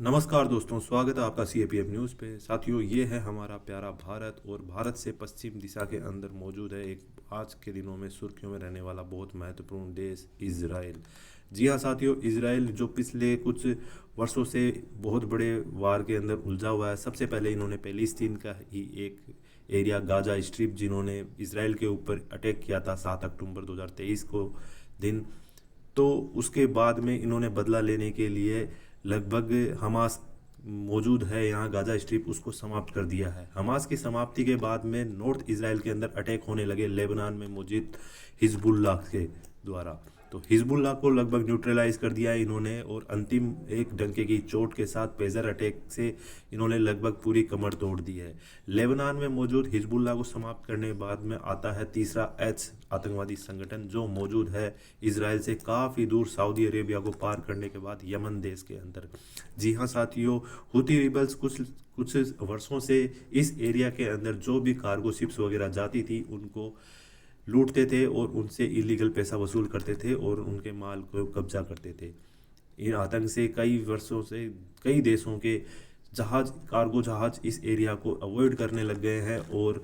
नमस्कार दोस्तों, स्वागत है आपका CAPF न्यूज़ पे। साथियों, ये है हमारा प्यारा भारत और भारत से पश्चिम दिशा के अंदर मौजूद है एक आज के दिनों में सुर्खियों में रहने वाला बहुत महत्वपूर्ण देश इजराइल। जी हाँ साथियों, इजराइल जो पिछले कुछ वर्षों से बहुत बड़े वार के अंदर उलझा हुआ है। सबसे पहले इन्होंने पैलेस्टीन का ही एक एरिया गाजा स्ट्रिप जिन्होंने इसराइल के ऊपर अटैक किया था 7 अक्टूबर 2023 को दिन। तो उसके बाद में इन्होंने बदला लेने के लिए लगभग हमास मौजूद है यहाँ गाजा स्ट्रिप, उसको समाप्त कर दिया है। हमास की समाप्ति के बाद में नॉर्थ इसराइल के अंदर अटैक होने लगे लेबनान में मौजूद हिजबुल्लाह के द्वारा। तो हिजबुल्लाह को लगभग न्यूट्रलाइज कर दिया है इन्होंने, और अंतिम एक डंके की चोट के साथ पेजर अटैक से इन्होंने लगभग पूरी कमर तोड़ दी है। लेबनान में मौजूद हिजबुल्लाह को समाप्त करने के बाद में आता है तीसरा एच आतंकवादी संगठन जो मौजूद है इसराइल से काफ़ी दूर सऊदी अरेबिया को पार करने के बाद यमन देश के अंदर। जी हाँ साथियों, हुती रिबल्स कुछ कुछ वर्षों से इस एरिया के अंदर जो भी कार्गो शिप्स वगैरह जाती थी उनको लूटते थे और उनसे इलीगल पैसा वसूल करते थे और उनके माल को कब्जा करते थे। इन आतंक से कई वर्षों से कई देशों के जहाज, कार्गो जहाज इस एरिया को अवॉइड करने लग गए हैं और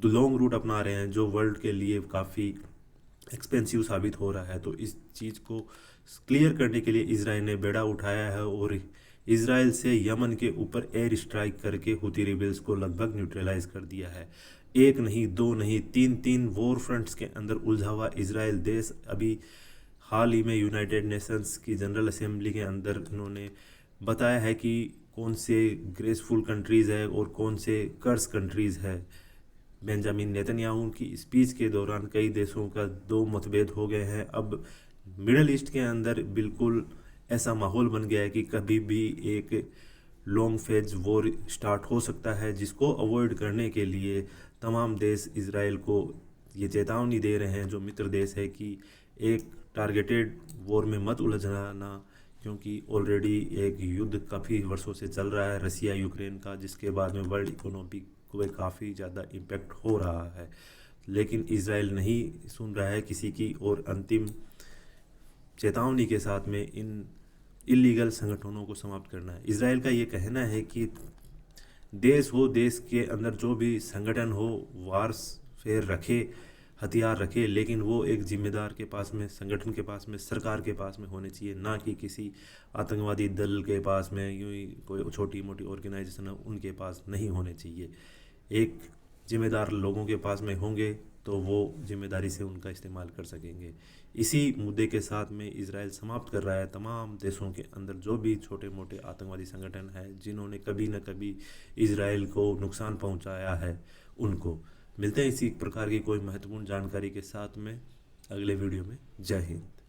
लॉन्ग रूट अपना रहे हैं जो वर्ल्ड के लिए काफ़ी एक्सपेंसिव साबित हो रहा है। तो इस चीज़ को क्लियर करने के लिए इसराइल ने बेड़ा उठाया है और इसराइल से यमन के ऊपर एयर स्ट्राइक करके हुती रिबेल्स को लगभग न्यूट्रलाइज कर दिया है। एक नहीं, दो नहीं, तीन तीन वॉर फ्रंट्स के अंदर उलझा हुआ इसराइल देश अभी हाल ही में यूनाइटेड नेशंस की जनरल असेंबली के अंदर इन्होंने बताया है कि कौन से ग्रेसफुल कंट्रीज़ है और कौन से कर्स कंट्रीज़ है। बेंजामिन नेतन्याहू की स्पीच के दौरान कई देशों का दो मतभेद हो गए हैं। अब मिडल ईस्ट के अंदर बिल्कुल ऐसा माहौल बन गया है कि कभी भी एक लॉन्ग फेज वॉर स्टार्ट हो सकता है, जिसको अवॉइड करने के लिए तमाम देश इसराइल को ये चेतावनी दे रहे हैं जो मित्र देश है कि एक टारगेटेड वॉर में मत उलझना, क्योंकि ऑलरेडी एक युद्ध काफ़ी वर्षों से चल रहा है रसिया यूक्रेन का, जिसके बाद में वर्ल्ड इकोनॉमी को काफ़ी ज़्यादा इम्पेक्ट हो रहा है। लेकिन इसराइल नहीं सुन रहा है किसी की और अंतिम चेतावनी के साथ में इन इलीगल संगठनों को समाप्त करना है। इसराइल का ये कहना है कि देश हो, देश के अंदर जो भी संगठन हो वारफेयर रखे, हथियार रखे, लेकिन वो एक जिम्मेदार के पास में, संगठन के पास में, सरकार के पास में होने चाहिए, ना कि किसी आतंकवादी दल के पास में, यूँ ही कोई छोटी मोटी ऑर्गेनाइजेशन है उनके पास नहीं होने चाहिए। एक जिम्मेदार लोगों के पास में होंगे तो वो जिम्मेदारी से उनका इस्तेमाल कर सकेंगे। इसी मुद्दे के साथ में इसराइल समाप्त कर रहा है तमाम देशों के अंदर जो भी छोटे मोटे आतंकवादी संगठन हैं जिन्होंने कभी न कभी इसराइल को नुकसान पहुंचाया है उनको। मिलते हैं इसी प्रकार की कोई महत्वपूर्ण जानकारी के साथ में अगले वीडियो में। जय हिंद।